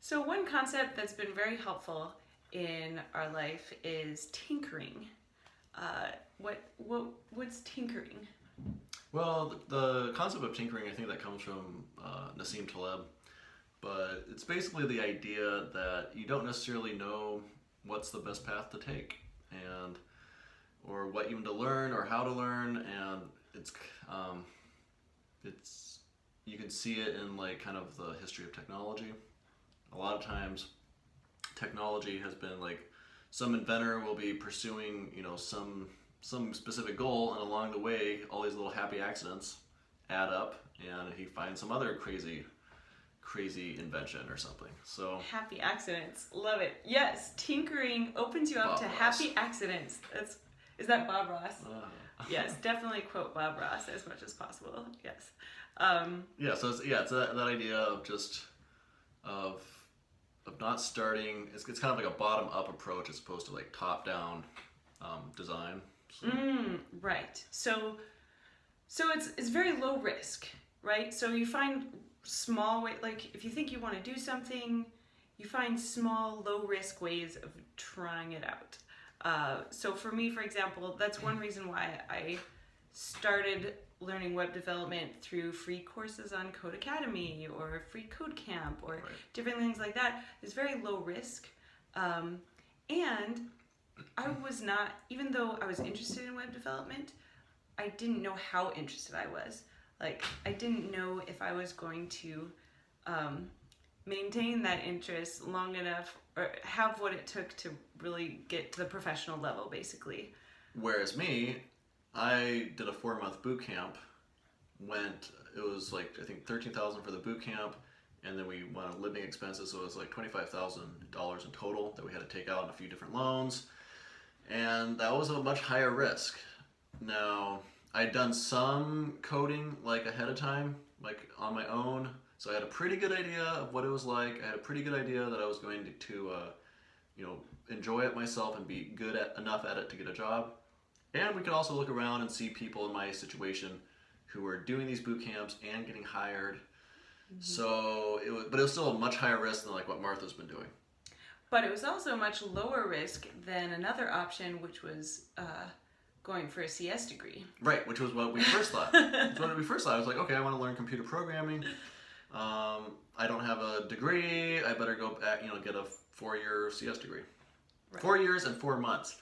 So one concept that's been very helpful in our life is tinkering. What's tinkering? Well, the concept of tinkering, I think that comes from Nassim Taleb, but it's basically the idea that you don't necessarily know what's the best path to take, and or what even to learn or how to learn, and um, it's you can see it in like kind of the history of technology. A lot of times, technology has been like some inventor will be pursuing, some specific goal, and along the way, all these little happy accidents add up, and he finds some other crazy invention or something. So Happy accidents. Love it. Yes, tinkering opens you up Bob to Ross. happy accidents. Is that Bob Ross? uh, Yes, definitely quote Bob Ross as much as possible. Yes. yeah, so it's that idea of just of not starting. It's kind of like a bottom up approach as opposed to like top down design. So. Right. So it's very low risk, right? So you find small way, like if you think you want to do something, you find small, low risk ways of trying it out. So for me, for example, that's one reason why I started learning web development through free courses on Code Academy or free Code Camp or different things like that. It's very low risk. And I was not, even though I was interested in web development, I didn't know how interested I was. Like, I didn't know if I was going to maintain that interest long enough or have what it took to really get to the professional level, basically. Whereas me, I did a 4-month boot camp. It was like I think $13,000 for the boot camp, and then we went on living expenses, so it was like $25,000 in total that we had to take out on a few different loans, and that was a much higher risk. Now I'd done some coding like ahead of time, like on my own, so I had a pretty good idea of what it was like. I had a pretty good idea that I was going to enjoy it myself and be good enough at it to get a job. And we could also look around and see people in my situation who were doing these boot camps and getting hired. Mm-hmm. So but it was still a much higher risk than like what Martha's been doing. But it was also much lower risk than another option, which was going for a CS degree. Right, which was what we first thought. I was like, okay, I want to learn computer programming. I don't have a degree. I better go back, get a 4-year CS degree. Right. 4 years and 4 months.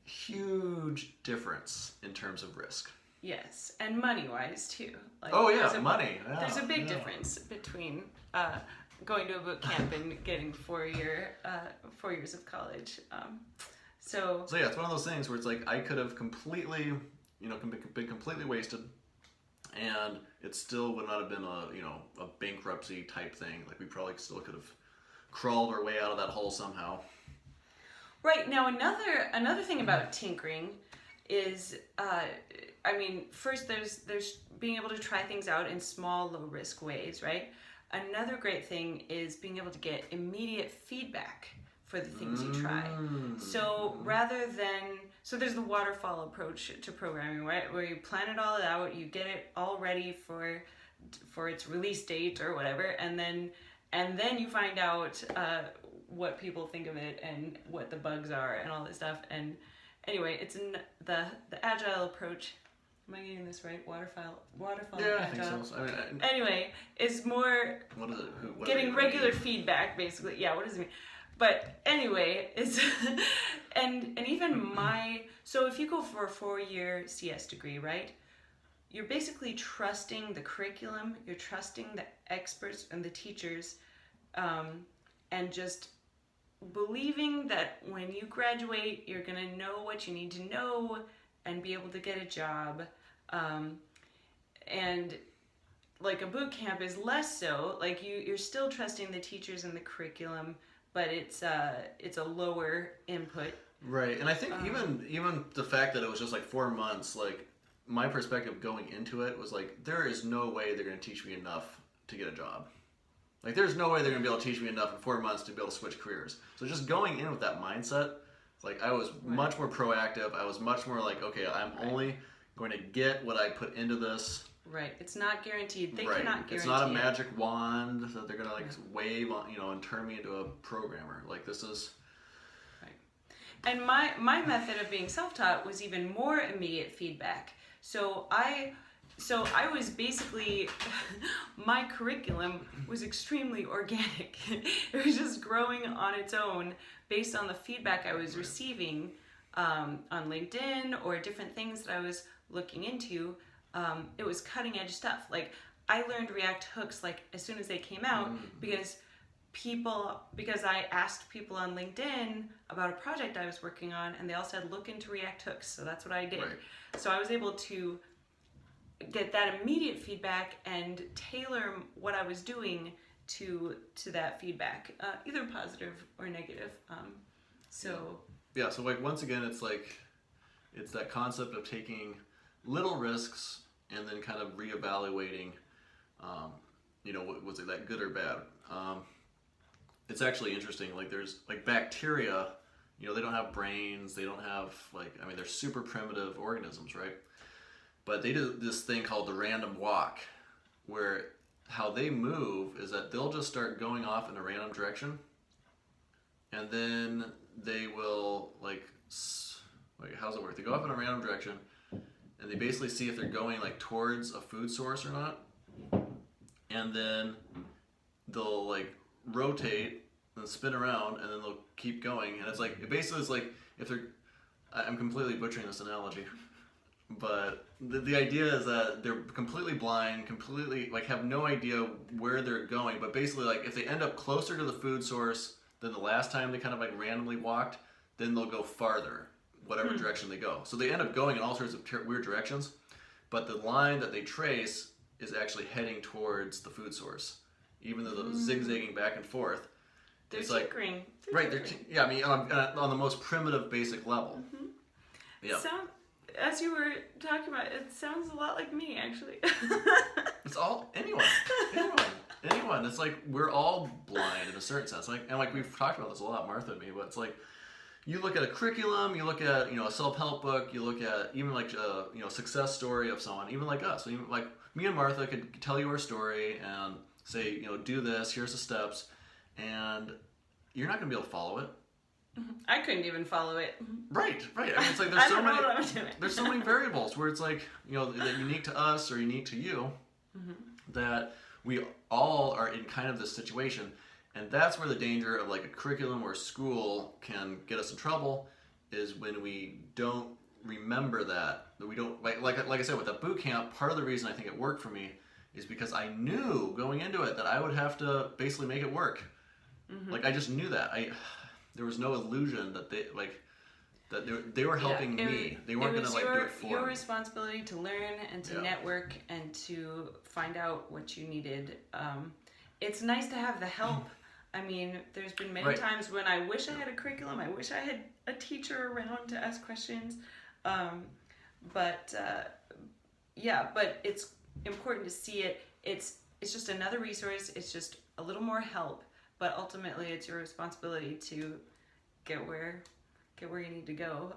Huge difference in terms of risk. Yes, and money-wise too. Money. Yeah, there's a big difference between going to a boot camp and getting 4 years of college. So yeah, it's one of those things where it's like I could have completely, been completely wasted, and it still would not have been a bankruptcy type thing. Like we probably still could have crawled our way out of that hole somehow. Right, now another thing about tinkering is, first there's being able to try things out in small, low risk ways, right? Another great thing is being able to get immediate feedback for the things you try. So there's the waterfall approach to programming, right? Where you plan it all out, you get it all ready for its release date or whatever, and then you find out what people think of it and what the bugs are and all this stuff. And anyway, it's in the agile approach. Am I getting this right? Waterfall. Yeah, agile. I think so. Anyway, it's more what is it? getting regular feedback, basically. Yeah, what does it mean? But anyway, it's and even so if you go for a 4-year CS degree, right? You're basically trusting the curriculum, you're trusting the experts and the teachers, and just believing that when you graduate, you're going to know what you need to know and be able to get a job. And like a boot camp is less so. Like you're still trusting the teachers and the curriculum, but it's a lower input. Right, and I think even the fact that it was just like 4 months, like my perspective going into it was like, there is no way they're going to teach me enough to get a job. Like, there's no way they're going to be able to teach me enough in 4 months to be able to switch careers. So just going in with that mindset, like I was much more proactive. I was much more like, okay, I'm only going to get what I put into this, Right. It's not guaranteed. They Right. cannot guarantee It's not a it. magic wand that they're gonna like Yeah. wave on, and turn me into a programmer. Like this is. Right. And my method of being self-taught was even more immediate feedback. So I was basically, my curriculum was extremely organic. It was just growing on its own based on the feedback I was receiving on LinkedIn or different things that I was looking into. It was cutting edge stuff. Like I learned React hooks like as soon as they came out because I asked people on LinkedIn about a project I was working on, and they all said look into React hooks. So that's what I did. Right. So I was able to get that immediate feedback and tailor what I was doing to that feedback, either positive or negative. Yeah. So like once again, it's that concept of taking little risks and then kind of reevaluating. Was it that good or bad? It's actually interesting. Like there's like bacteria. They don't have brains. They don't have they're super primitive organisms, right? But they do this thing called the random walk, where how they move is that they'll just start going off in a random direction, and then they will how does it work? They go off in a random direction, and they basically see if they're going like towards a food source or not, and then they'll like rotate and spin around, and then they'll keep going, and it's like if they're I'm completely butchering this analogy. But the idea is that they're completely blind, completely have no idea where they're going. But basically, if they end up closer to the food source than the last time they kind of randomly walked, then they'll go farther, whatever direction they go. So they end up going in all sorts of weird directions. But the line that they trace is actually heading towards the food source, even though they're zigzagging back and forth. They're tinkering. On the most primitive, basic level. Mm-hmm. Yeah. As you were talking about, it sounds a lot like me, actually. It's all anyone. It's like we're all blind in a certain sense. We've talked about this a lot, Martha and me. But it's like you look at a curriculum, you look at a self-help book, you look at even a success story of someone, even like us. Even like me and Martha could tell you our story and say do this. Here's the steps, and you're not going to be able to follow it. I couldn't even follow it. Right. I mean, it's like there's so many variables where it's that unique to us or unique to you that we all are in kind of this situation, and that's where the danger of a curriculum or school can get us in trouble is when we don't remember that we don't like I said with that boot camp. Part of the reason I think it worked for me is because I knew going into it that I would have to basically make it work. I just knew that there was no illusion that they were helping me. They weren't going to do it for me. Your responsibility to learn and to network and to find out what you needed. It's nice to have the help. I mean, there's been many times when I wish I had a curriculum. I wish I had a teacher around to ask questions. But it's important to see it. It's just another resource. It's just a little more help. But ultimately, it's your responsibility to get where you need to go,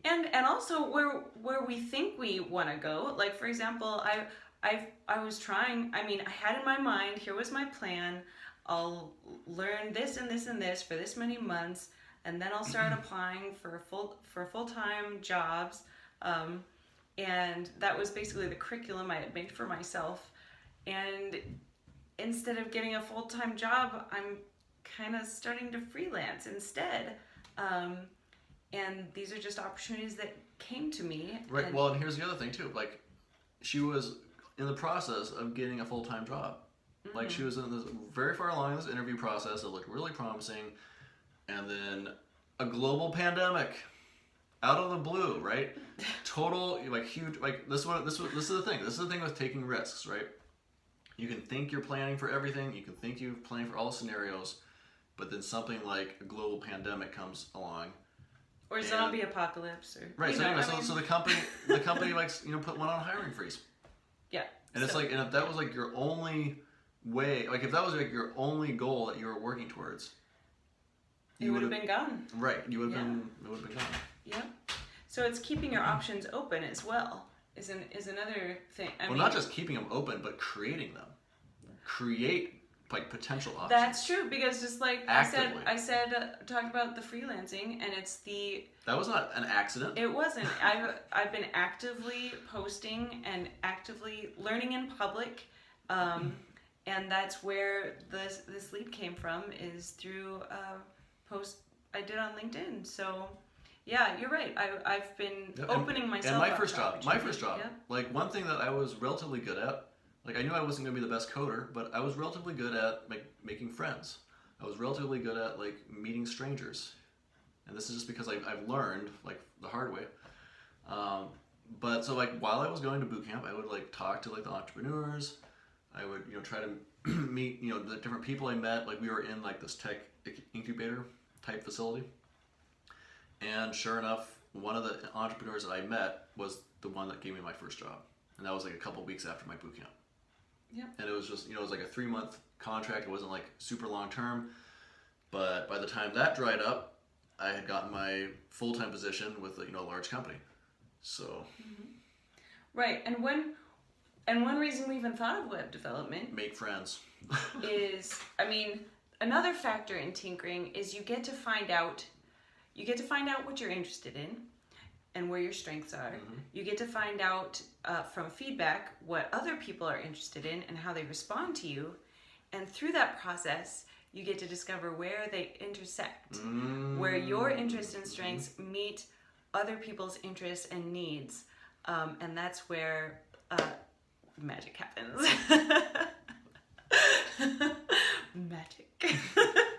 and also where we think we want to go. Like for example, I was trying. I mean, I had in my mind, here was my plan. I'll learn this and this and this for this many months, and then I'll start applying for full-time jobs. And that was basically the curriculum I had made for myself. And instead of getting a full-time job, I'm kind of starting to freelance instead. And these are just opportunities that came to me. Right. And here's the other thing too. She was in the process of getting a full-time job. She was in this very far along in this interview process. It looked really promising. And then a global pandemic out of the blue, right? Total, huge, this is the thing. This is the thing with taking risks, right? You can think you're planning for everything. You can think you're planning for all the scenarios, but then something like a global pandemic comes along, or zombie apocalypse, or right. So the company put one on a hiring freeze. Yeah. And it's and if that was your only way, if that was your only goal that you were working towards, you would have been gone. Right. You would have been. It would have been gone. Yeah. So it's keeping your options open as well. is another thing. I Well, mean, not just keeping them open, but creating them. Create like potential options. that's true, because just like Actively. I said, talked about the freelancing, and it's the. That was not an accident. It wasn't. I've been actively posting and actively learning in public, and that's where this lead came from, is through a post I did on LinkedIn. So, yeah, you're right. I've been Yep. opening myself. And my up first to job, opportunity. Yeah. like one thing that I was relatively good at, like I knew I wasn't going to be the best coder, but I was relatively good at making friends. I was relatively good at like meeting strangers, and this is just because I've learned like the hard way. But so like while I was going to boot camp, I would like talk to like the entrepreneurs. I would try to meet the different people I met. Like we were in like this tech incubator type facility, and sure enough, one of the entrepreneurs that I met was the one that gave me my first job, and that was like a couple weeks after my boot camp. Yeah. And it was just it was like a 3-month contract. It wasn't like super long term, but by the time that dried up, I had gotten my full-time position with a large company. So. Right, and one reason we even thought of web development Make friends. is, I mean, another factor in tinkering is you get to find out what you're interested in and where your strengths are. Mm-hmm. You get to find out from feedback what other people are interested in and how they respond to you. And through that process, you get to discover where they intersect, where your interests and strengths meet other people's interests and needs. And that's where magic happens. Magic.